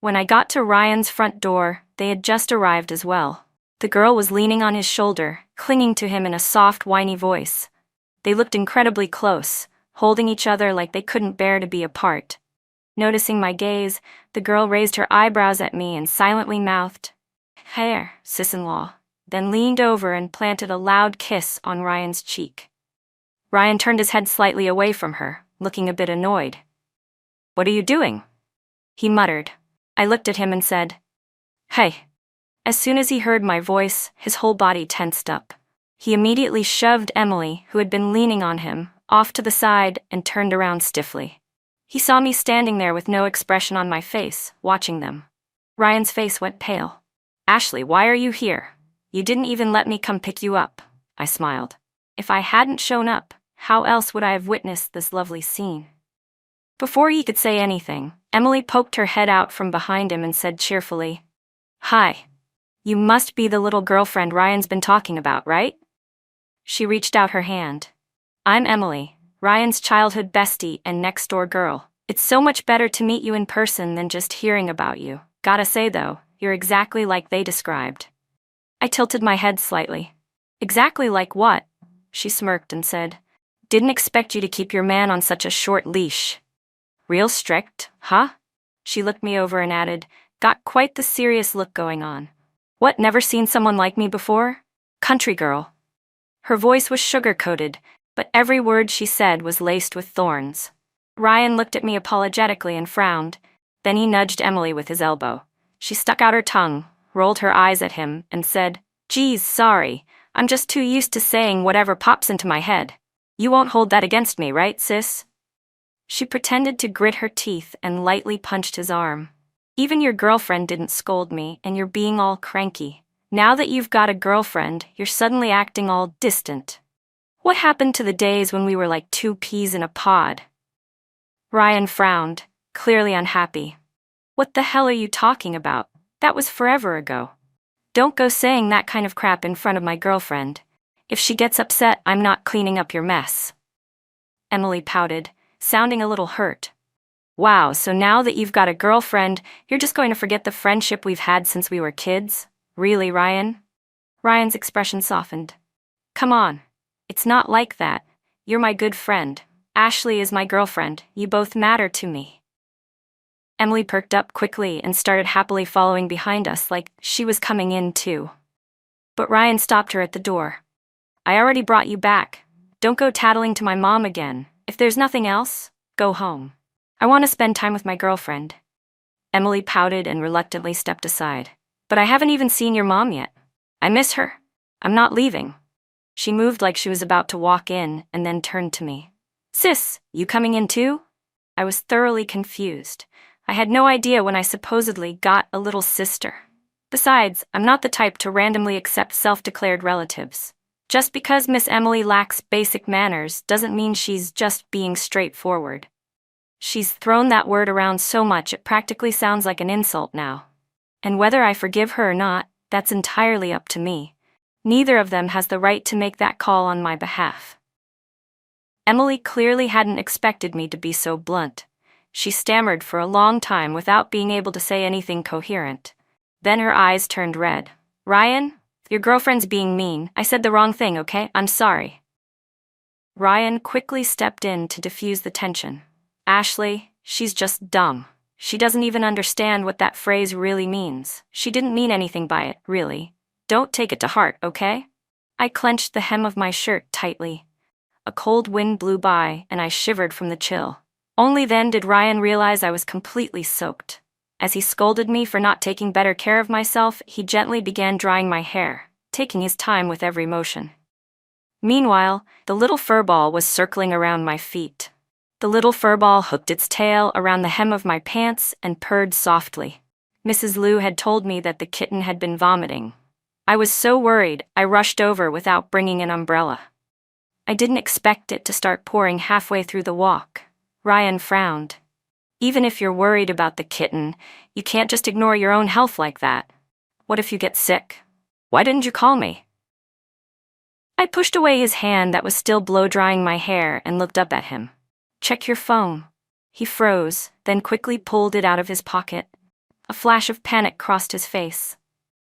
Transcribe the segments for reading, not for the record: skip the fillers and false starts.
When I got to Ryan's front door, they had just arrived as well. The girl was leaning on his shoulder, clinging to him in a soft, whiny voice. They looked incredibly close, holding each other like they couldn't bear to be apart. Noticing my gaze, the girl raised her eyebrows at me and silently mouthed, "Hair, sis-in-law," then leaned over and planted a loud kiss on Ryan's cheek. Ryan turned his head slightly away from her, looking a bit annoyed. "What are you doing?" he muttered. I looked at him and said, "Hey." As soon as he heard my voice, his whole body tensed up. He immediately shoved Emily, who had been leaning on him, off to the side and turned around stiffly. He saw me standing there with no expression on my face, watching them. Ryan's face went pale. "Ashley, why are you here? You didn't even let me come pick you up," I smiled. If I hadn't shown up, how else would I have witnessed this lovely scene? Before he could say anything, Emily poked her head out from behind him and said cheerfully, "Hi. You must be the little girlfriend Ryan's been talking about, right?" She reached out her hand. "I'm Emily, Ryan's childhood bestie and next-door girl. It's so much better to meet you in person than just hearing about you. Gotta say though, you're exactly like they described." I tilted my head slightly. "Exactly like what?" She smirked and said, "Didn't expect you to keep your man on such a short leash." "Real strict, huh?" She looked me over and added, "Got quite the serious look going on. What, never seen someone like me before? Country girl." Her voice was sugar-coated, but every word she said was laced with thorns. Ryan looked at me apologetically and frowned. Then he nudged Emily with his elbow. She stuck out her tongue, rolled her eyes at him, and said, "Geez, sorry. I'm just too used to saying whatever pops into my head. You won't hold that against me, right, sis?" She pretended to grit her teeth and lightly punched his arm. "Even your girlfriend didn't scold me, and you're being all cranky. Now that you've got a girlfriend, you're suddenly acting all distant. What happened to the days when we were like two peas in a pod?" Ryan frowned, clearly unhappy. "What the hell are you talking about? That was forever ago. Don't go saying that kind of crap in front of my girlfriend. If she gets upset, I'm not cleaning up your mess." Emily pouted, sounding a little hurt. "Wow, so now that you've got a girlfriend, you're just going to forget the friendship we've had since we were kids? Really, Ryan?" Ryan's expression softened. "Come on. It's not like that. You're my good friend. Ashley is my girlfriend. You both matter to me." Emily perked up quickly and started happily following behind us like she was coming in too. But Ryan stopped her at the door. "I already brought you back. Don't go tattling to my mom again. If there's nothing else, go home. I want to spend time with my girlfriend." Emily pouted and reluctantly stepped aside. "But I haven't even seen your mom yet. I miss her. I'm not leaving." She moved like she was about to walk in and then turned to me. "Sis, you coming in too?" I was thoroughly confused. I had no idea when I supposedly got a little sister. Besides, I'm not the type to randomly accept self-declared relatives. Just because Miss Emily lacks basic manners doesn't mean she's just being straightforward. She's thrown that word around so much it practically sounds like an insult now. And whether I forgive her or not, that's entirely up to me. Neither of them has the right to make that call on my behalf. Emily clearly hadn't expected me to be so blunt. She stammered for a long time without being able to say anything coherent. Then her eyes turned red. "Ryan, your girlfriend's being mean. I said the wrong thing, okay? I'm sorry." Ryan quickly stepped in to diffuse the tension. "Ashley, she's just dumb. She doesn't even understand what that phrase really means. She didn't mean anything by it, really. Don't take it to heart, okay?" I clenched the hem of my shirt tightly. A cold wind blew by, and I shivered from the chill. Only then did Ryan realize I was completely soaked. As he scolded me for not taking better care of myself, he gently began drying my hair, taking his time with every motion. Meanwhile, the little furball was circling around my feet. The little furball hooked its tail around the hem of my pants and purred softly. Mrs. Liu had told me that the kitten had been vomiting. I was so worried, I rushed over without bringing an umbrella. I didn't expect it to start pouring halfway through the walk. Ryan frowned. "Even if you're worried about the kitten, you can't just ignore your own health like that. What if you get sick? Why didn't you call me?" I pushed away his hand that was still blow-drying my hair and looked up at him. "Check your phone." He froze, then quickly pulled it out of his pocket. A flash of panic crossed his face.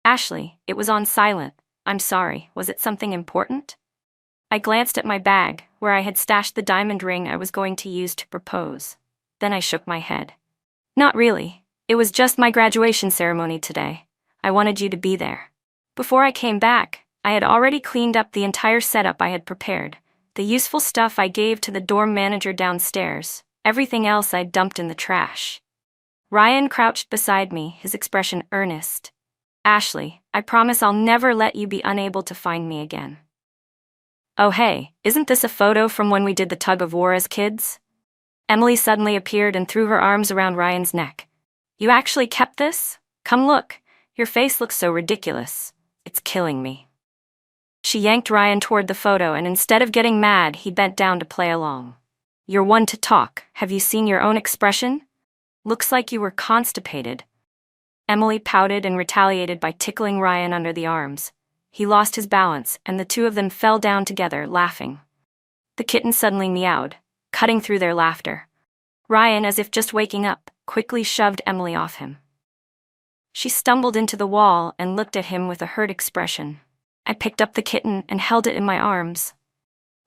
Ashley, it was on silent. I'm sorry, was it something important? I glanced at my bag, where I had stashed the diamond ring I was going to use to propose. Then I shook my head. Not really. It was just my graduation ceremony today. I wanted you to be there. Before I came back, I had already cleaned up the entire setup I had prepared. The useful stuff I gave to the dorm manager downstairs. Everything else I dumped in the trash. Ryan crouched beside me, his expression earnest. Ashley, I promise I'll never let you be unable to find me again. Oh hey, isn't this a photo from when we did the tug of war as kids? Emily suddenly appeared and threw her arms around Ryan's neck. You actually kept this? Come look. Your face looks so ridiculous. It's killing me. She yanked Ryan toward the photo, and instead of getting mad, he bent down to play along. You're one to talk. Have you seen your own expression? Looks like you were constipated. Emily pouted and retaliated by tickling Ryan under the arms. He lost his balance, and the two of them fell down together, laughing. The kitten suddenly meowed, cutting through their laughter. Ryan, as if just waking up, quickly shoved Emily off him. She stumbled into the wall and looked at him with a hurt expression. I picked up the kitten and held it in my arms.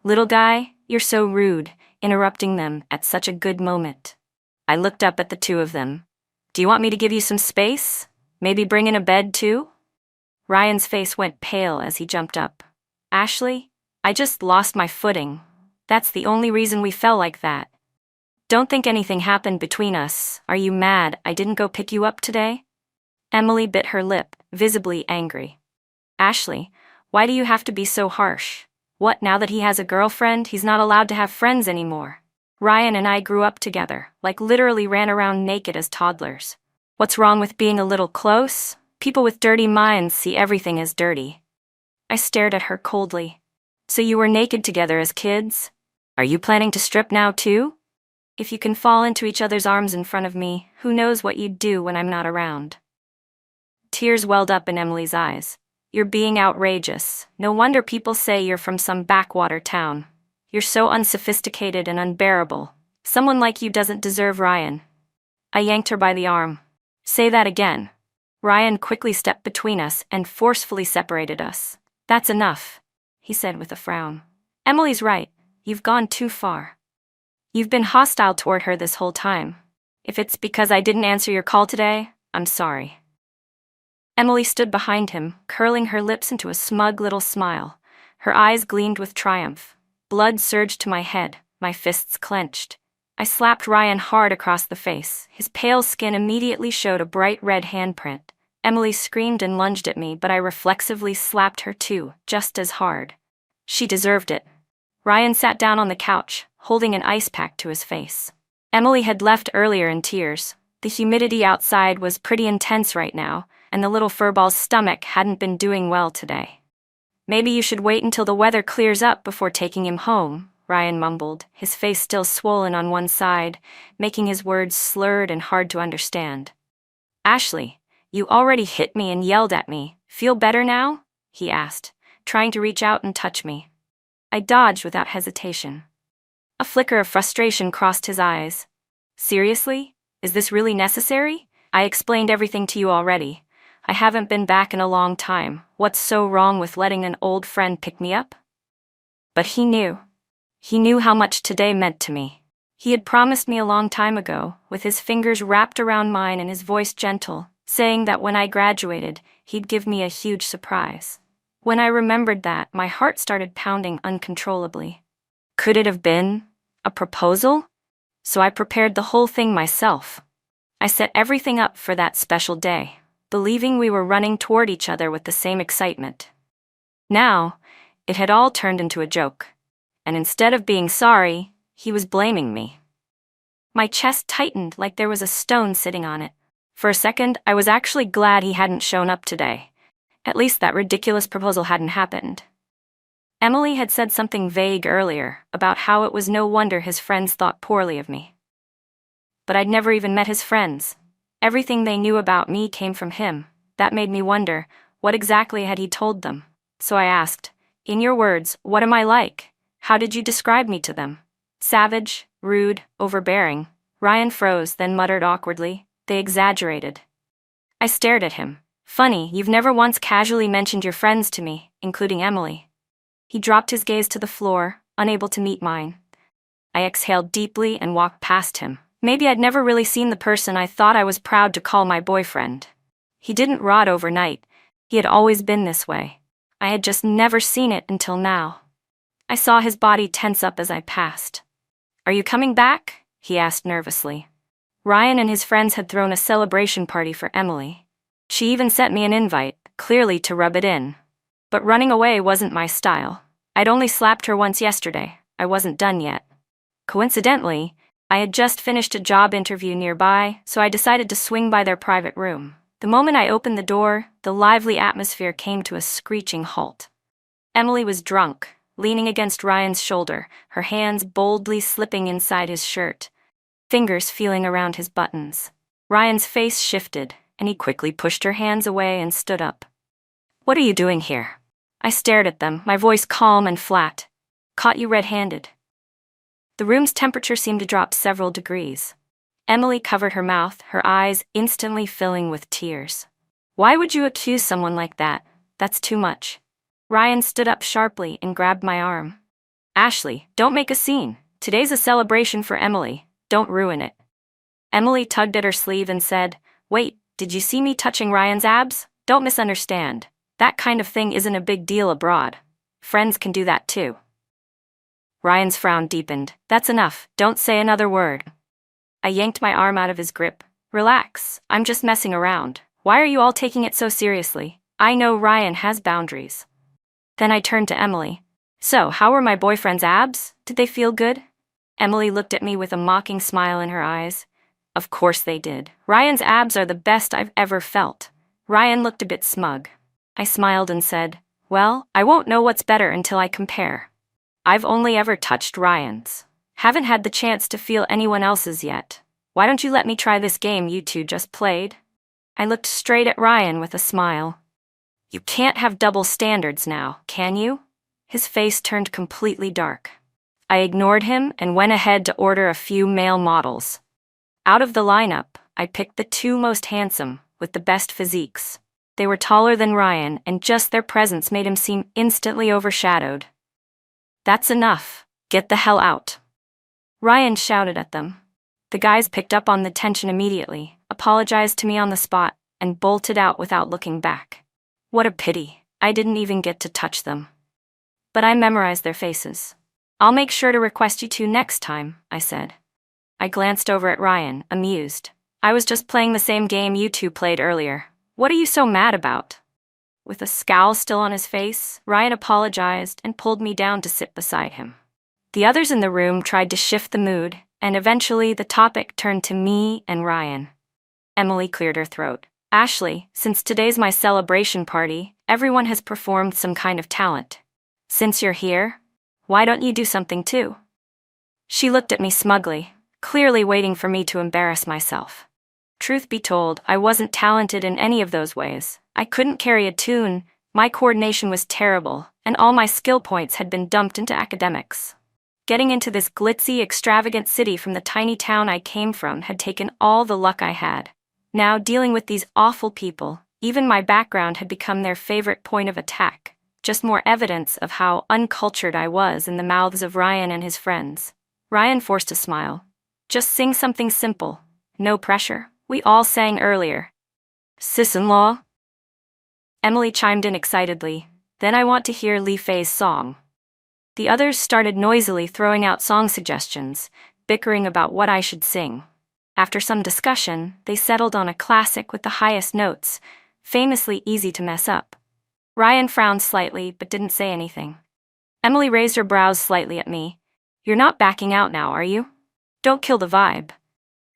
Little guy, you're so rude, interrupting them at such a good moment. I looked up at the two of them. Do you want me to give you some space? Maybe bring in a bed too? Ryan's face went pale as he jumped up. Ashley, I just lost my footing. That's the only reason we fell like that. Don't think anything happened between us. Are you mad I didn't go pick you up today? Emily bit her lip, visibly angry. Ashley, why do you have to be so harsh? What, now that he has a girlfriend, he's not allowed to have friends anymore? Ryan and I grew up together, like literally ran around naked as toddlers. What's wrong with being a little close? People with dirty minds see everything as dirty. I stared at her coldly. So you were naked together as kids? Are you planning to strip now too? If you can fall into each other's arms in front of me, who knows what you'd do when I'm not around? Tears welled up in Emily's eyes. You're being outrageous. No wonder people say you're from some backwater town. You're so unsophisticated and unbearable. Someone like you doesn't deserve Ryan. I yanked her by the arm. Say that again. Ryan quickly stepped between us and forcefully separated us. That's enough, he said with a frown. Emily's right. You've gone too far. You've been hostile toward her this whole time. If it's because I didn't answer your call today, I'm sorry. Emily stood behind him, curling her lips into a smug little smile. Her eyes gleamed with triumph. Blood surged to my head, my fists clenched. I slapped Ryan hard across the face. His pale skin immediately showed a bright red handprint. Emily screamed and lunged at me, but I reflexively slapped her too, just as hard. She deserved it. Ryan sat down on the couch, holding an ice pack to his face. Emily had left earlier in tears. The humidity outside was pretty intense right now, and the little furball's stomach hadn't been doing well today. Maybe you should wait until the weather clears up before taking him home, Ryan mumbled, his face still swollen on one side, making his words slurred and hard to understand. Ashley, you already hit me and yelled at me. Feel better now? He asked, trying to reach out and touch me. I dodged without hesitation. A flicker of frustration crossed his eyes. Seriously? Is this really necessary? I explained everything to you already. I haven't been back in a long time. What's so wrong with letting an old friend pick me up? But he knew. He knew how much today meant to me. He had promised me a long time ago, with his fingers wrapped around mine and his voice gentle, saying that when I graduated, he'd give me a huge surprise. When I remembered that, my heart started pounding uncontrollably. Could it have been a proposal? So I prepared the whole thing myself. I set everything up for that special day, believing we were running toward each other with the same excitement. Now, it had all turned into a joke, and instead of being sorry, he was blaming me. My chest tightened like there was a stone sitting on it. For a second, I was actually glad he hadn't shown up today. At least that ridiculous proposal hadn't happened. Emily had said something vague earlier about how it was no wonder his friends thought poorly of me. But I'd never even met his friends. Everything they knew about me came from him. That made me wonder, what exactly had he told them? So I asked, in your words, what am I like? How did you describe me to them? Savage, rude, overbearing. Ryan froze, then muttered awkwardly, they exaggerated. I stared at him. Funny, you've never once casually mentioned your friends to me, including Emily. He dropped his gaze to the floor, unable to meet mine. I exhaled deeply and walked past him. Maybe I'd never really seen the person I thought I was proud to call my boyfriend. He didn't rot overnight. He had always been this way. I had just never seen it until now. I saw his body tense up as I passed. "Are you coming back?" he asked nervously. Ryan and his friends had thrown a celebration party for Emily. She even sent me an invite, clearly to rub it in. But running away wasn't my style. I'd only slapped her once yesterday. I wasn't done yet. Coincidentally, I had just finished a job interview nearby, so I decided to swing by their private room. The moment I opened the door, the lively atmosphere came to a screeching halt. Emily was drunk, leaning against Ryan's shoulder, her hands boldly slipping inside his shirt, fingers feeling around his buttons. Ryan's face shifted, and he quickly pushed her hands away and stood up. "What are you doing here?" I stared at them, my voice calm and flat. "Caught you red-handed." The room's temperature seemed to drop several degrees. Emily covered her mouth, her eyes instantly filling with tears. "Why would you accuse someone like that? That's too much." Ryan stood up sharply and grabbed my arm. "Ashley, don't make a scene. Today's a celebration for Emily. Don't ruin it." Emily tugged at her sleeve and said, "Wait, did you see me touching Ryan's abs? Don't misunderstand. That kind of thing isn't a big deal abroad. Friends can do that too." Ryan's frown deepened. "That's enough, don't say another word." I yanked my arm out of his grip. "Relax, I'm just messing around. Why are you all taking it so seriously? I know Ryan has boundaries." Then I turned to Emily. "So, how were my boyfriend's abs? Did they feel good?" Emily looked at me with a mocking smile in her eyes. "Of course they did. Ryan's abs are the best I've ever felt." Ryan looked a bit smug. I smiled and said, "Well, I won't know what's better until I compare. I've only ever touched Ryan's. Haven't had the chance to feel anyone else's yet. Why don't you let me try this game you two just played?" I looked straight at Ryan with a smile. "You can't have double standards now, can you?" His face turned completely dark. I ignored him and went ahead to order a few male models. Out of the lineup, I picked the two most handsome, with the best physiques. They were taller than Ryan, and just their presence made him seem instantly overshadowed. "That's enough. Get the hell out." Ryan shouted at them. The guys picked up on the tension immediately, apologized to me on the spot, and bolted out without looking back. What a pity. I didn't even get to touch them. But I memorized their faces. "I'll make sure to request you two next time," I said. I glanced over at Ryan, amused. "I was just playing the same game you two played earlier. What are you so mad about?" With a scowl still on his face, Ryan apologized and pulled me down to sit beside him. The others in the room tried to shift the mood, and eventually the topic turned to me and Ryan. Emily cleared her throat. "Ashley, since today's my celebration party, everyone has performed some kind of talent. Since you're here, why don't you do something too?" She looked at me smugly, clearly waiting for me to embarrass myself. Truth be told, I wasn't talented in any of those ways. I couldn't carry a tune, my coordination was terrible, and all my skill points had been dumped into academics. Getting into this glitzy, extravagant city from the tiny town I came from had taken all the luck I had. Now, dealing with these awful people, even my background had become their favorite point of attack. Just more evidence of how uncultured I was in the mouths of Ryan and his friends. Ryan forced a smile. "Just sing something simple. No pressure. We all sang earlier." "Sis-in-law?" Emily chimed in excitedly. "Then I want to hear Li Fei's song." The others started noisily throwing out song suggestions, bickering about what I should sing. After some discussion, they settled on a classic with the highest notes, famously easy to mess up. Ryan frowned slightly but didn't say anything. Emily raised her brows slightly at me. "You're not backing out now, are you? Don't kill the vibe."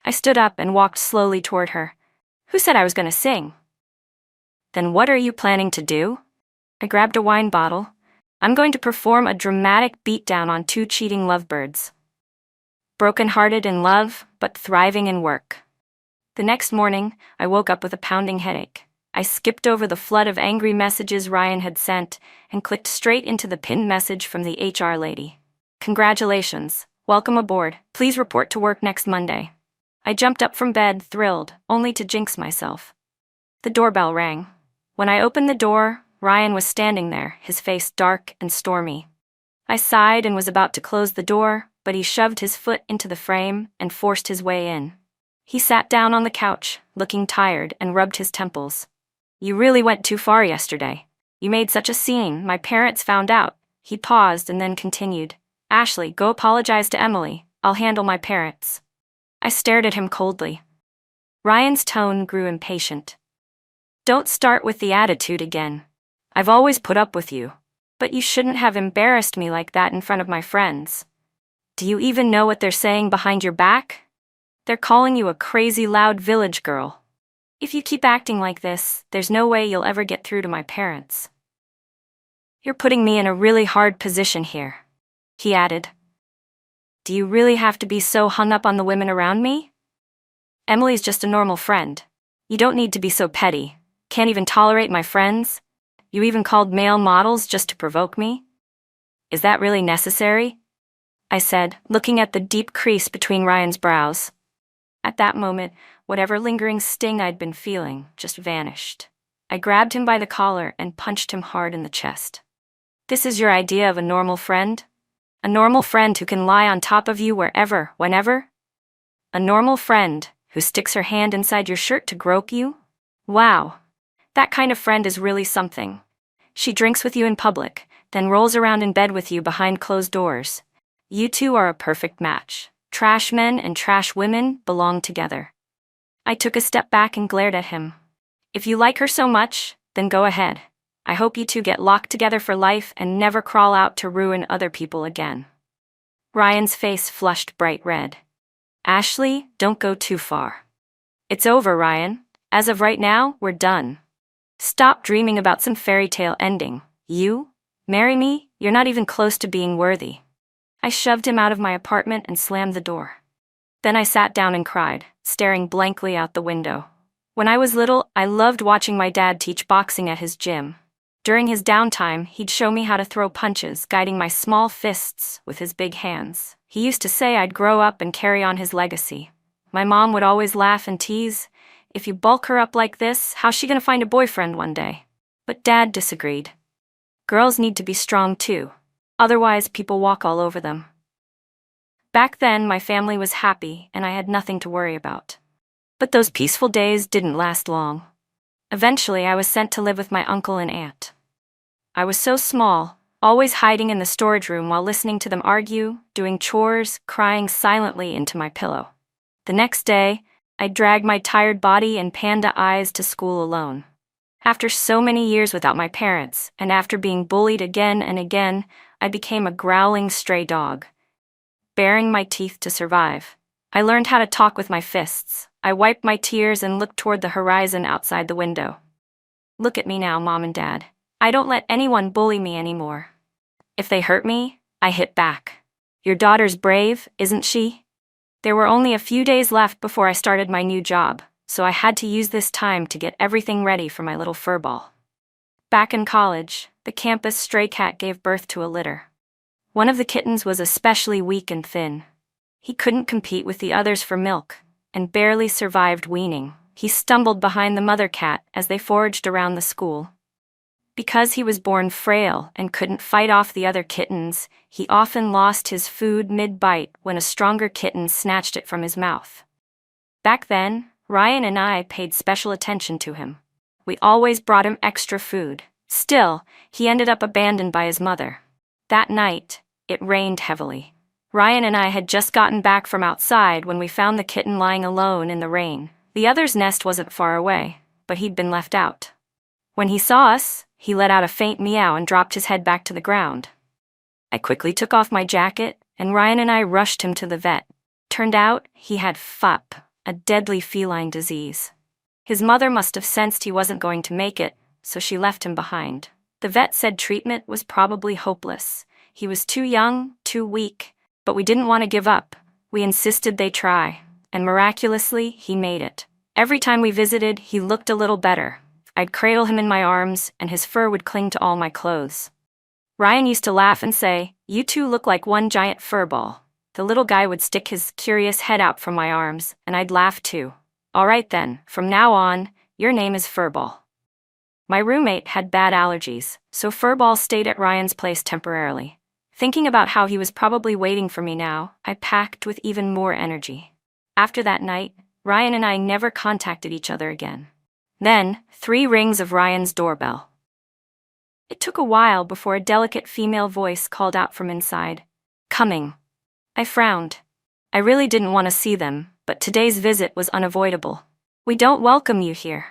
I stood up and walked slowly toward her. "Who said I was going to sing?" "Then what are you planning to do?" I grabbed a wine bottle. "I'm going to perform a dramatic beatdown on two cheating lovebirds. Broken-hearted in love, but thriving in work." The next morning, I woke up with a pounding headache. I skipped over the flood of angry messages Ryan had sent and clicked straight into the pinned message from the HR lady. "Congratulations. Welcome aboard. Please report to work next Monday." I jumped up from bed, thrilled, only to jinx myself. The doorbell rang. When I opened the door, Ryan was standing there, his face dark and stormy. I sighed and was about to close the door, but he shoved his foot into the frame and forced his way in. He sat down on the couch, looking tired, and rubbed his temples. "You really went too far yesterday. You made such a scene, my parents found out." He paused and then continued, "Ashley, go apologize to Emily. I'll handle my parents." I stared at him coldly. Ryan's tone grew impatient. "Don't start with the attitude again. I've always put up with you. But you shouldn't have embarrassed me like that in front of my friends. Do you even know what they're saying behind your back? They're calling you a crazy loud village girl. If you keep acting like this, there's no way you'll ever get through to my parents. You're putting me in a really hard position here," he added. "Do you really have to be so hung up on the women around me? Emily's just a normal friend. You don't need to be so petty. Can't even tolerate my friends? You even called male models just to provoke me? Is that really necessary?" I said, looking at the deep crease between Ryan's brows. At that moment, whatever lingering sting I'd been feeling just vanished. I grabbed him by the collar and punched him hard in the chest. "This is your idea of a normal friend? A normal friend who can lie on top of you wherever, whenever? A normal friend who sticks her hand inside your shirt to grope you? Wow, that kind of friend is really something. She drinks with you in public, then rolls around in bed with you behind closed doors. You two are a perfect match. Trash men and trash women belong together." I took a step back and glared at him. "If you like her so much, then go ahead. I hope you two get locked together for life and never crawl out to ruin other people again." Ryan's face flushed bright red. "Ashley, don't go too far. It's over, Ryan. As of right now, we're done. Stop dreaming about some fairy tale ending. You? Marry me? You're not even close to being worthy." I shoved him out of my apartment and slammed the door. Then I sat down and cried, staring blankly out the window. When I was little, I loved watching my dad teach boxing at his gym. During his downtime, he'd show me how to throw punches, guiding my small fists with his big hands. He used to say I'd grow up and carry on his legacy. My mom would always laugh and tease, "If you bulk her up like this, how's she gonna find a boyfriend one day?" But Dad disagreed. "Girls need to be strong too. Otherwise, people walk all over them." Back then, my family was happy and I had nothing to worry about. But those peaceful days didn't last long. Eventually, I was sent to live with my uncle and aunt. I was so small, always hiding in the storage room while listening to them argue, doing chores, crying silently into my pillow. The next day, I dragged my tired body and panda eyes to school alone. After so many years without my parents, and after being bullied again and again, I became a growling stray dog, baring my teeth to survive. I learned how to talk with my fists. I wiped my tears and looked toward the horizon outside the window. Look at me now, Mom and Dad. I don't let anyone bully me anymore. If they hurt me, I hit back. Your daughter's brave, isn't she? There were only a few days left before I started my new job, so I had to use this time to get everything ready for my little furball. Back in college, the campus stray cat gave birth to a litter. One of the kittens was especially weak and thin. He couldn't compete with the others for milk, and barely survived weaning. He stumbled behind the mother cat as they foraged around the school. Because he was born frail and couldn't fight off the other kittens, he often lost his food mid-bite when a stronger kitten snatched it from his mouth. Back then, Ryan and I paid special attention to him. We always brought him extra food. Still, he ended up abandoned by his mother. That night, it rained heavily. Ryan and I had just gotten back from outside when we found the kitten lying alone in the rain. The other's nest wasn't far away, but he'd been left out. When he saw us, he let out a faint meow and dropped his head back to the ground. I quickly took off my jacket, and Ryan and I rushed him to the vet. Turned out, he had FUP, a deadly feline disease. His mother must have sensed he wasn't going to make it, so she left him behind. The vet said treatment was probably hopeless. He was too young, too weak, but we didn't want to give up. We insisted they try, and miraculously, he made it. Every time we visited, he looked a little better. I'd cradle him in my arms, and his fur would cling to all my clothes. Ryan used to laugh and say, "You two look like one giant fur ball." The little guy would stick his curious head out from my arms, and I'd laugh too. "All right then, from now on, Your name is Furball. My roommate had bad allergies, so Furball stayed at Ryan's place temporarily. Thinking about how he was probably waiting for me now, I packed with even more energy. After that night, Ryan and I never contacted each other again. Then, 3 rings of Ryan's doorbell. It took a while before a delicate female voice called out from inside. Coming. I frowned. I really didn't want to see them, but today's visit was unavoidable. We don't welcome you here,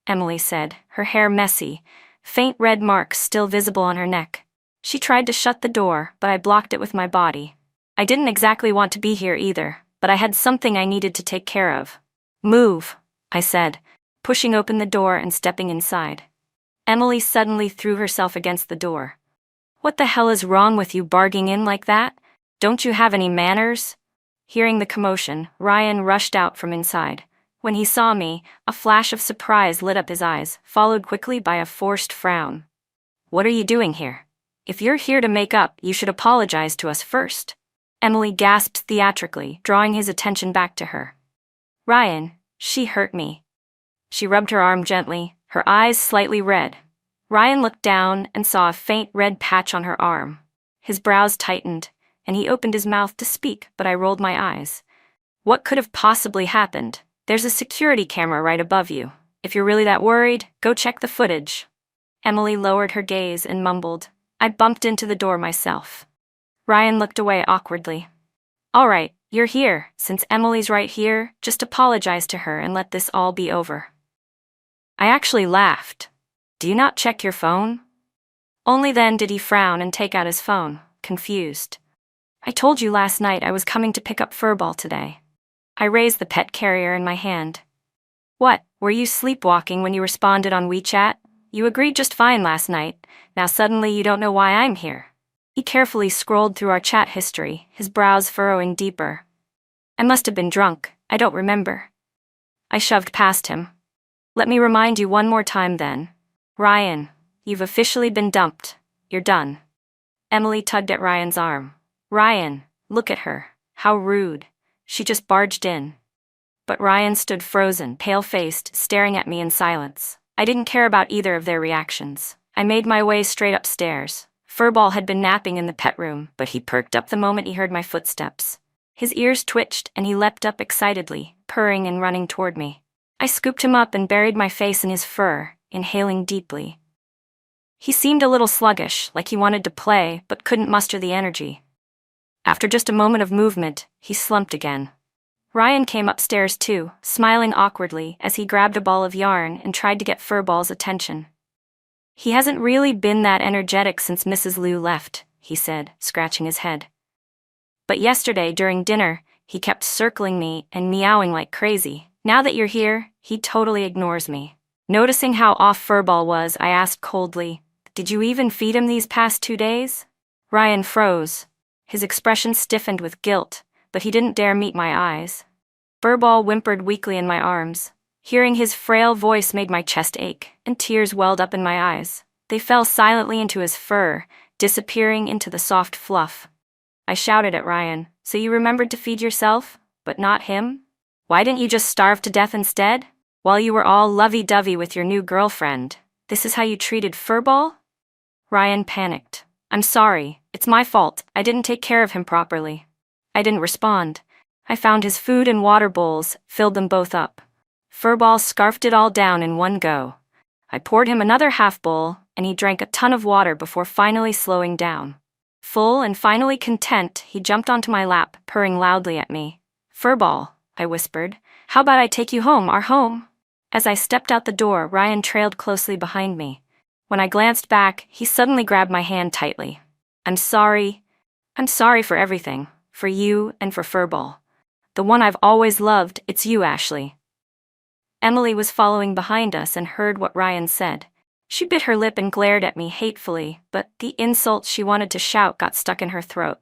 Emily said, her hair messy, faint red marks still visible on her neck. She tried to shut the door, but I blocked it with my body. I didn't exactly want to be here either, but I had something I needed to take care of. Move, I said, pushing open the door and stepping inside. Emily suddenly threw herself against the door. What the hell is wrong with you barging in like that? Don't you have any manners? Hearing the commotion, Ryan rushed out from inside. When he saw me, a flash of surprise lit up his eyes, followed quickly by a forced frown. What are you doing here? If you're here to make up, you should apologize to us first. Emily gasped theatrically, drawing his attention back to her. Ryan, she hurt me. She rubbed her arm gently, her eyes slightly red. Ryan looked down and saw a faint red patch on her arm. His brows tightened, and he opened his mouth to speak, but I rolled my eyes. What could have possibly happened? There's a security camera right above you. If you're really that worried, go check the footage. Emily lowered her gaze and mumbled, I bumped into the door myself. Ryan looked away awkwardly. All right, you're here. Since Emily's right here, just apologize to her and let this all be over. I actually laughed. Do you not check your phone? Only then did he frown and take out his phone, confused. I told you last night I was coming to pick up Furball today. I raised the pet carrier in my hand. What, were you sleepwalking when you responded on WeChat? You agreed just fine last night. Now suddenly you don't know why I'm here. He carefully scrolled through our chat history, his brows furrowing deeper. I must have been drunk, I don't remember. I shoved past him. Let me remind you one more time then. Ryan, you've officially been dumped. You're done. Emily tugged at Ryan's arm. Ryan, look at her. How rude. She just barged in. But Ryan stood frozen, pale-faced, staring at me in silence. I didn't care about either of their reactions. I made my way straight upstairs. Furball had been napping in the pet room, but he perked up the moment he heard my footsteps. His ears twitched and he leapt up excitedly, purring and running toward me. I scooped him up and buried my face in his fur, inhaling deeply. He seemed a little sluggish, like he wanted to play, but couldn't muster the energy. After just a moment of movement, he slumped again. Ryan came upstairs too, smiling awkwardly as he grabbed a ball of yarn and tried to get Furball's attention. He hasn't really been that energetic since Mrs. Liu left, he said, scratching his head. But yesterday, during dinner, he kept circling me and meowing like crazy. Now that you're here, he totally ignores me. Noticing how off Furball was, I asked coldly, Did you even feed him these past 2 days? Ryan froze. His expression stiffened with guilt, but he didn't dare meet my eyes. Furball whimpered weakly in my arms. Hearing his frail voice made my chest ache, and tears welled up in my eyes. They fell silently into his fur, disappearing into the soft fluff. I shouted at Ryan, So you remembered to feed yourself, but not him? Why didn't you just starve to death instead? While you were all lovey-dovey with your new girlfriend. This is how you treated Furball? Ryan panicked. I'm sorry, it's my fault, I didn't take care of him properly. I didn't respond. I found his food and water bowls, filled them both up. Furball scarfed it all down in one go. I poured him another half bowl, and he drank a ton of water before finally slowing down. Full and finally content, he jumped onto my lap, purring loudly at me. Furball, I whispered, how about I take you home, our home? As I stepped out the door, Ryan trailed closely behind me. When I glanced back, he suddenly grabbed my hand tightly. I'm sorry. I'm sorry for everything, for you and for Furball. The one I've always loved, it's you, Ashley. Emily was following behind us and heard what Ryan said. She bit her lip and glared at me hatefully, but the insults she wanted to shout got stuck in her throat.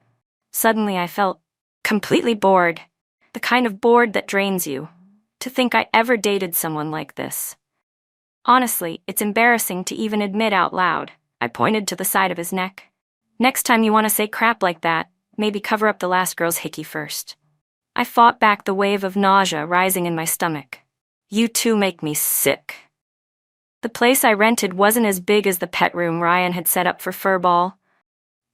Suddenly I felt completely bored. The kind of bored that drains you. To think I ever dated someone like this. Honestly, it's embarrassing to even admit out loud. I pointed to the side of his neck. Next time you want to say crap like that, maybe cover up the last girl's hickey first. I fought back the wave of nausea rising in my stomach. You two make me sick. The place I rented wasn't as big as the pet room Ryan had set up for Furball,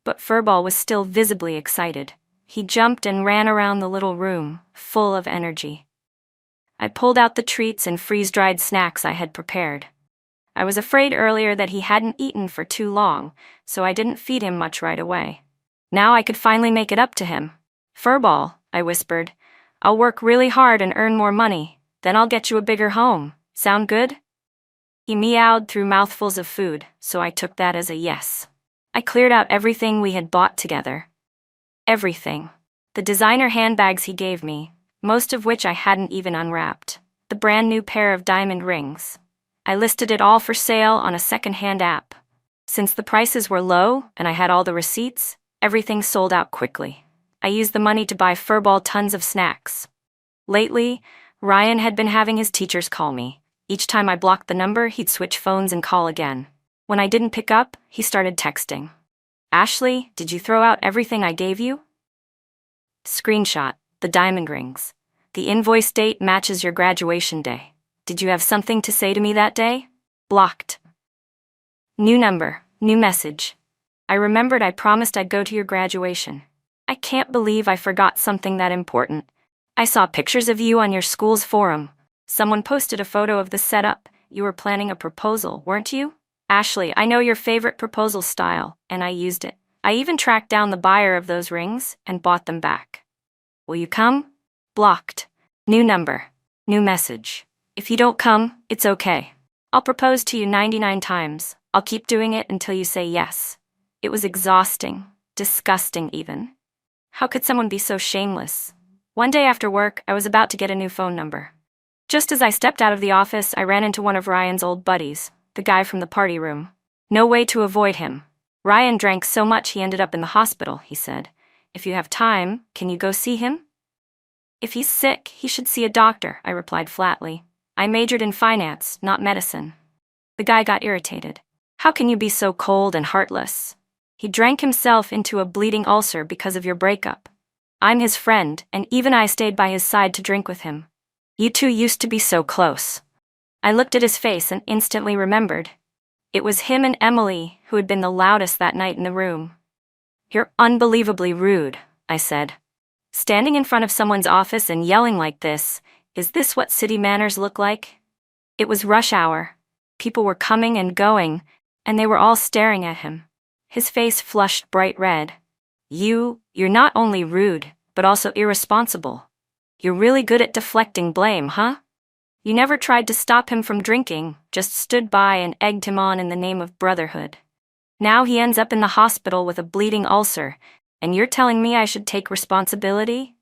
but Furball was still visibly excited. He jumped and ran around the little room, full of energy. I pulled out the treats and freeze-dried snacks I had prepared. I was afraid earlier that he hadn't eaten for too long, so I didn't feed him much right away. Now I could finally make it up to him. "Furball," I whispered, "I'll work really hard and earn more money. Then I'll get you a bigger home. Sound good?" He meowed through mouthfuls of food, so I took that as a yes. I cleared out everything we had bought together. Everything. The designer handbags he gave me, most of which I hadn't even unwrapped. The brand new pair of diamond rings. I listed it all for sale on a second-hand app. Since the prices were low and I had all the receipts, everything sold out quickly. I used the money to buy Furball tons of snacks. Lately, Ryan had been having his teachers call me. Each time I blocked the number, he'd switch phones and call again. When I didn't pick up, he started texting. "Ashley, did you throw out everything I gave you?" Screenshot, the diamond rings. "The invoice date matches your graduation day. Did you have something to say to me that day?" Blocked. New number, new message. "I remembered I promised I'd go to your graduation. I can't believe I forgot something that important. I saw pictures of you on your school's forum. Someone posted a photo of the setup. You were planning a proposal, weren't you? Ashley, I know your favorite proposal style, and I used it. I even tracked down the buyer of those rings and bought them back. Will you come?" Blocked. New number, new message. "If you don't come, it's okay. I'll propose to you 99 times. I'll keep doing it until you say yes." It was exhausting, disgusting even. How could someone be so shameless? One day after work, I was about to get a new phone number. Just as I stepped out of the office, I ran into one of Ryan's old buddies, the guy from the party room. No way to avoid him. "Ryan drank so much he ended up in the hospital," he said. "If you have time, can you go see him?" "If he's sick, he should see a doctor," I replied flatly. I majored in finance, not medicine. The guy got irritated. "How can you be so cold and heartless? He drank himself into a bleeding ulcer because of your breakup. I'm his friend, and even I stayed by his side to drink with him. You two used to be so close." I looked at his face and instantly remembered. It was him and Emily who had been the loudest that night in the room. "You're unbelievably rude," I said. "Standing in front of someone's office and yelling like this, is this what city manners look like?" It was rush hour. People were coming and going, and they were all staring at him. His face flushed bright red. You're not only rude, but also irresponsible. You're really good at deflecting blame, huh? You never tried to stop him from drinking, just stood by and egged him on in the name of brotherhood. Now he ends up in the hospital with a bleeding ulcer, and you're telling me I should take responsibility?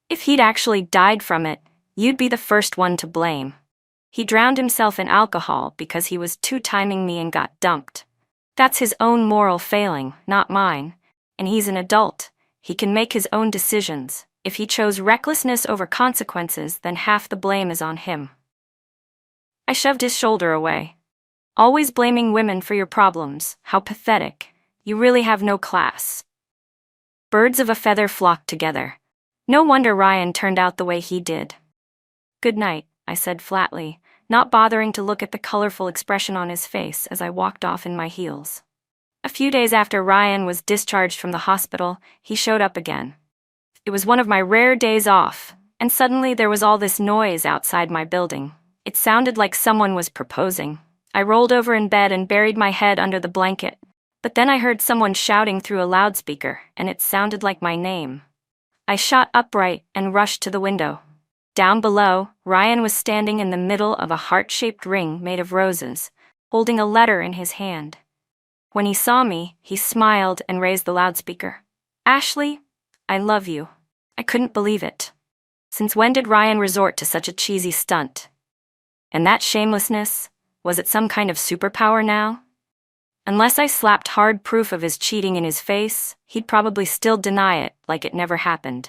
If he'd actually died from it, you'd be the first one to blame. He drowned himself in alcohol because he was two-timing me and got dumped. That's his own moral failing, not mine. And he's an adult. He can make his own decisions. If he chose recklessness over consequences, then half the blame is on him." I shoved his shoulder away. "Always blaming women for your problems. How pathetic. You really have no class." Birds of a feather flocked together. No wonder Ryan turned out the way he did. "Good night," I said flatly, not bothering to look at the colorful expression on his face as I walked off in my heels. A few days after Ryan was discharged from the hospital, he showed up again. It was one of my rare days off, and suddenly there was all this noise outside my building. It sounded like someone was proposing. I rolled over in bed and buried my head under the blanket, but then I heard someone shouting through a loudspeaker, and it sounded like my name. I shot upright and rushed to the window. Down below, Ryan was standing in the middle of a heart-shaped ring made of roses, holding a letter in his hand. When he saw me, he smiled and raised the loudspeaker. "Ashley, I love you." I couldn't believe it. Since when did Ryan resort to such a cheesy stunt? And that shamelessness, was it some kind of superpower now? Unless I slapped hard proof of his cheating in his face, he'd probably still deny it like it never happened.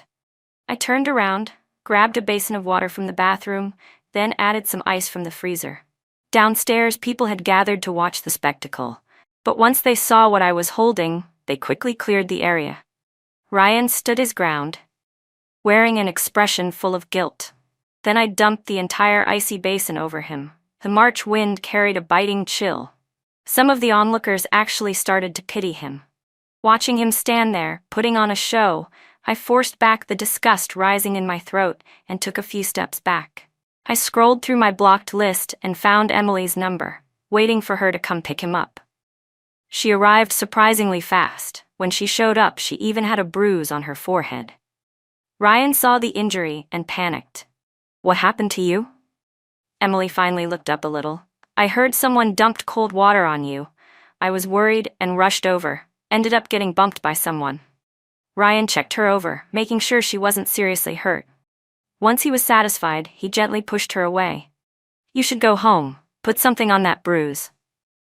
I turned around, grabbed a basin of water from the bathroom, then added some ice from the freezer. Downstairs, people had gathered to watch the spectacle, but once they saw what I was holding, they quickly cleared the area. Ryan stood his ground, wearing an expression full of guilt. Then I dumped the entire icy basin over him. The March wind carried a biting chill. Some of the onlookers actually started to pity him. Watching him stand there, putting on a show, I forced back the disgust rising in my throat and took a few steps back. I scrolled through my blocked list and found Emily's number, waiting for her to come pick him up. She arrived surprisingly fast. When she showed up, she even had a bruise on her forehead. Ryan saw the injury and panicked. "What happened to you?" Emily finally looked up a little. "I heard someone dumped cold water on you. I was worried and rushed over. Ended up getting bumped by someone." Ryan checked her over, making sure she wasn't seriously hurt. Once he was satisfied, he gently pushed her away. "You should go home. Put something on that bruise."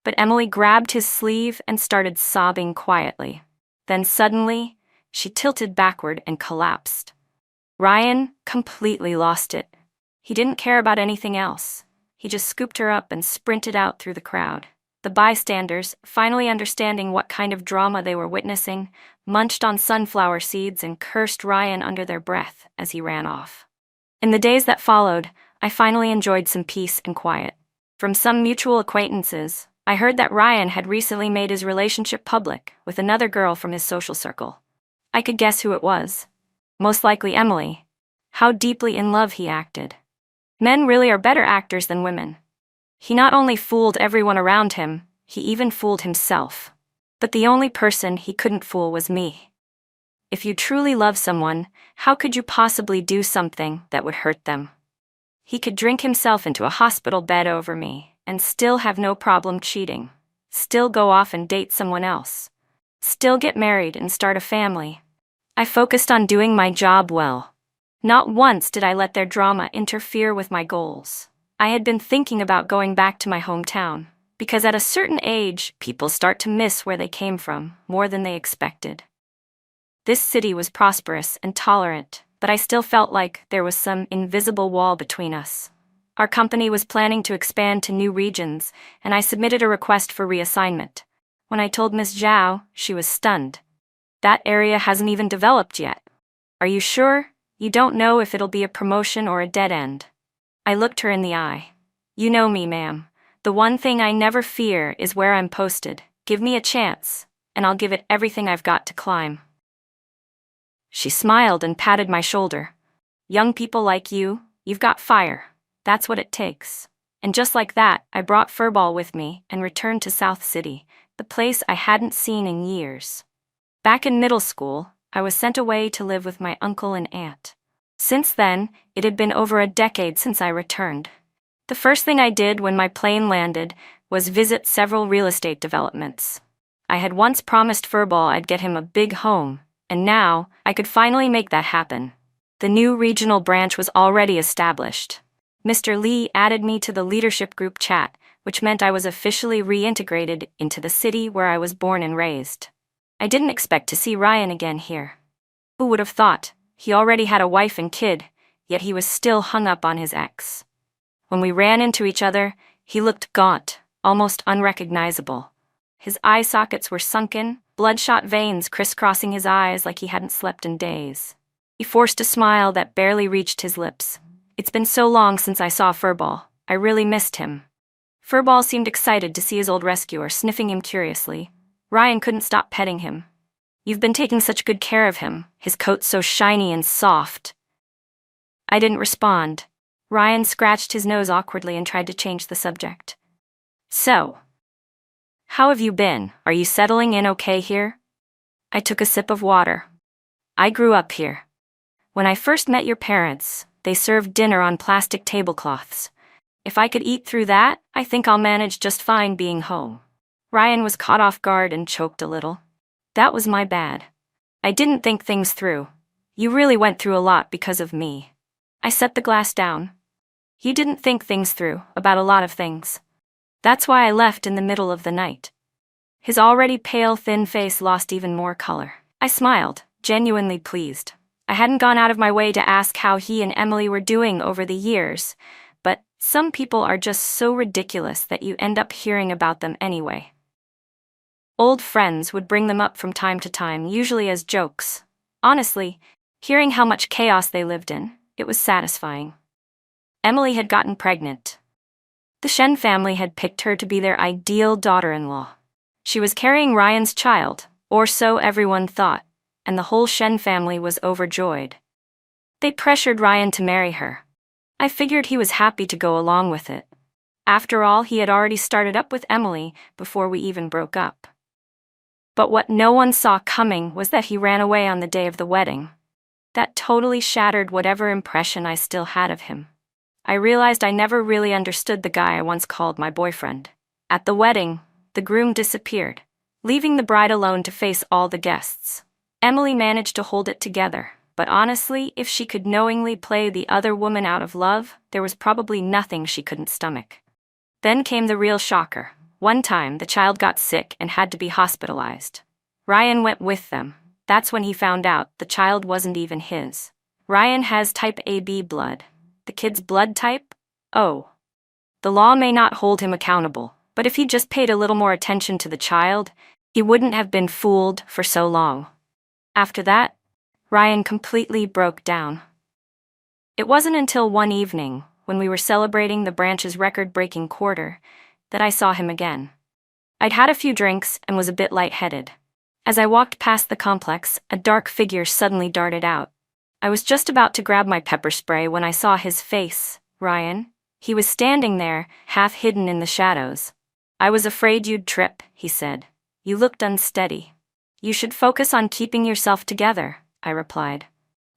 But Emily grabbed his sleeve and started sobbing quietly. Then suddenly, she tilted backward and collapsed. Ryan completely lost it. He didn't care about anything else. He just scooped her up and sprinted out through the crowd. The bystanders, finally understanding what kind of drama they were witnessing, munched on sunflower seeds and cursed Ryan under their breath as he ran off. In the days that followed, I finally enjoyed some peace and quiet. From some mutual acquaintances, I heard that Ryan had recently made his relationship public with another girl from his social circle. I could guess who it was. Most likely Emily. How deeply in love he acted. Men really are better actors than women. He not only fooled everyone around him, he even fooled himself. But the only person he couldn't fool was me. If you truly love someone, how could you possibly do something that would hurt them? He could drink himself into a hospital bed over me, and still have no problem cheating. Still go off and date someone else. Still get married and start a family. I focused on doing my job well. Not once did I let their drama interfere with my goals. I had been thinking about going back to my hometown, because at a certain age, people start to miss where they came from more than they expected. This city was prosperous and tolerant, but I still felt like there was some invisible wall between us. Our company was planning to expand to new regions, and I submitted a request for reassignment. When I told Ms. Zhao, she was stunned. "That area hasn't even developed yet. Are you sure? You don't know if it'll be a promotion or a dead end?" I looked her in the eye. "You know me, ma'am. The one thing I never fear is where I'm posted. Give me a chance, and I'll give it everything I've got to climb." She smiled and patted my shoulder. "Young people like you, you've got fire. That's what it takes." And just like that, I brought Furball with me and returned to South City, the place I hadn't seen in years. Back in middle school, I was sent away to live with my uncle and aunt. Since then, it had been over a decade since I returned. The first thing I did when my plane landed was visit several real estate developments. I had once promised Furball I'd get him a big home, and now I could finally make that happen. The new regional branch was already established. Mr. Lee added me to the leadership group chat, which meant I was officially reintegrated into the city where I was born and raised. I didn't expect to see Ryan again here. Who would have thought? He already had a wife and kid, yet he was still hung up on his ex. When we ran into each other, he looked gaunt, almost unrecognizable. His eye sockets were sunken, bloodshot veins crisscrossing his eyes like he hadn't slept in days. He forced a smile that barely reached his lips. "It's been so long since I saw Furball. I really missed him." Furball seemed excited to see his old rescuer, sniffing him curiously. Ryan couldn't stop petting him. "You've been taking such good care of him. His coat's so shiny and soft." I didn't respond. Ryan scratched his nose awkwardly and tried to change the subject. "So, how have you been? Are you settling in okay here?" I took a sip of water. "I grew up here. When I first met your parents, they served dinner on plastic tablecloths. If I could eat through that, I think I'll manage just fine being home." Ryan was caught off guard and choked a little. "That was my bad. I didn't think things through. You really went through a lot because of me." I set the glass down. "You didn't think things through about a lot of things. That's why I left in the middle of the night." His already pale, thin face lost even more color. I smiled, genuinely pleased. I hadn't gone out of my way to ask how he and Emily were doing over the years, but some people are just so ridiculous that you end up hearing about them anyway. Old friends would bring them up from time to time, usually as jokes. Honestly, hearing how much chaos they lived in, it was satisfying. Emily had gotten pregnant. The Shen family had picked her to be their ideal daughter-in-law. She was carrying Ryan's child, or so everyone thought, and the whole Shen family was overjoyed. They pressured Ryan to marry her. I figured he was happy to go along with it. After all, he had already started up with Emily before we even broke up. But what no one saw coming was that he ran away on the day of the wedding. That totally shattered whatever impression I still had of him. I realized I never really understood the guy I once called my boyfriend. At the wedding, the groom disappeared, leaving the bride alone to face all the guests. Emily managed to hold it together, but honestly, if she could knowingly play the other woman out of love, there was probably nothing she couldn't stomach. Then came the real shocker. One time, the child got sick and had to be hospitalized. Ryan went with them. That's when he found out the child wasn't even his. Ryan has type AB blood. The kid's blood type? O. The law may not hold him accountable, but if he just paid a little more attention to the child, he wouldn't have been fooled for so long. After that, Ryan completely broke down. It wasn't until one evening, when we were celebrating the branch's record-breaking quarter, that I saw him again. I'd had a few drinks and was a bit lightheaded. As I walked past the complex, a dark figure suddenly darted out. I was just about to grab my pepper spray when I saw his face. Ryan. He was standing there, half hidden in the shadows. "I was afraid you'd trip," he said. "You looked unsteady." "You should focus on keeping yourself together," I replied.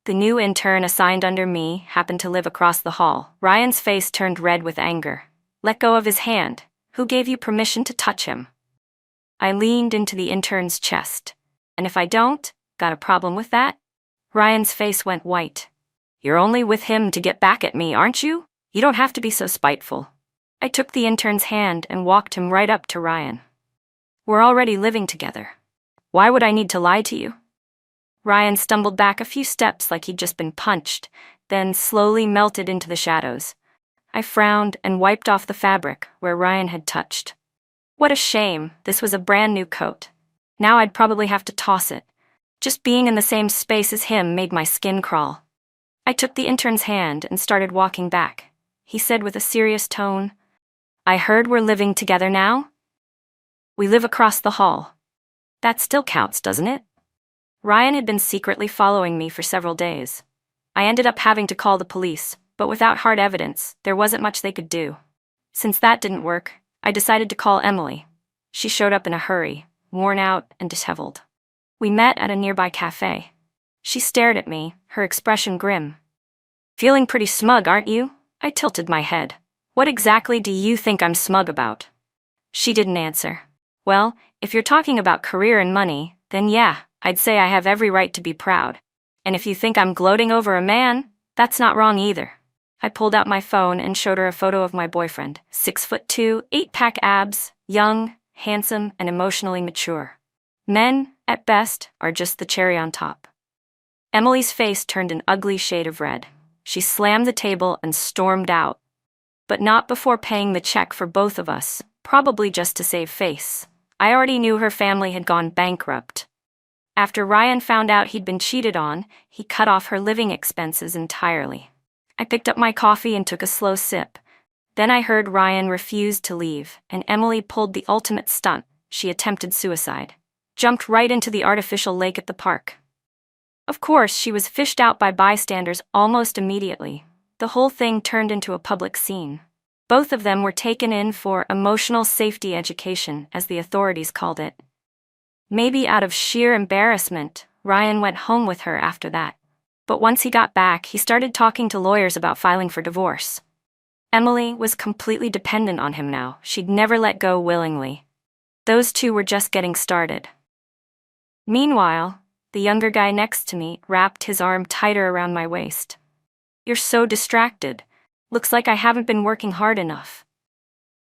The new intern assigned under me happened to live across the hall. Ryan's face turned red with anger. "Let go of his hand. Who gave you permission to touch him?" I leaned into the intern's chest. "And if I don't? Got a problem with that?" Ryan's face went white. "You're only with him to get back at me, aren't you? You don't have to be so spiteful." I took the intern's hand and walked him right up to Ryan. "We're already living together. Why would I need to lie to you?" Ryan stumbled back a few steps like he'd just been punched, then slowly melted into the shadows. I frowned and wiped off the fabric where Ryan had touched. What a shame, this was a brand new coat. Now I'd probably have to toss it. Just being in the same space as him made my skin crawl. I took the intern's hand and started walking back. He said with a serious tone, "I heard we're living together now?" "We live across the hall." "That still counts, doesn't it?" Ryan had been secretly following me for several days. I ended up having to call the police, but without hard evidence, there wasn't much they could do. Since that didn't work, I decided to call Emily. She showed up in a hurry, worn out and disheveled. We met at a nearby cafe. She stared at me, her expression grim. "Feeling pretty smug, aren't you?" I tilted my head. "What exactly do you think I'm smug about?" She didn't answer. "Well, if you're talking about career and money, then yeah, I'd say I have every right to be proud. And if you think I'm gloating over a man, that's not wrong either." I pulled out my phone and showed her a photo of my boyfriend, 6'2", 8-pack abs, young, handsome, and emotionally mature. Men, at best, are just the cherry on top. Emily's face turned an ugly shade of red. She slammed the table and stormed out. But not before paying the check for both of us, probably just to save face. I already knew her family had gone bankrupt. After Ryan found out he'd been cheated on, he cut off her living expenses entirely. I picked up my coffee and took a slow sip. Then I heard Ryan refused to leave, and Emily pulled the ultimate stunt. She attempted suicide. Jumped right into the artificial lake at the park. Of course, she was fished out by bystanders almost immediately. The whole thing turned into a public scene. Both of them were taken in for emotional safety education, as the authorities called it. Maybe out of sheer embarrassment, Ryan went home with her after that. But once he got back, he started talking to lawyers about filing for divorce. Emily was completely dependent on him now. She'd never let go willingly. Those two were just getting started. Meanwhile, the younger guy next to me wrapped his arm tighter around my waist. "You're so distracted. Looks like I haven't been working hard enough."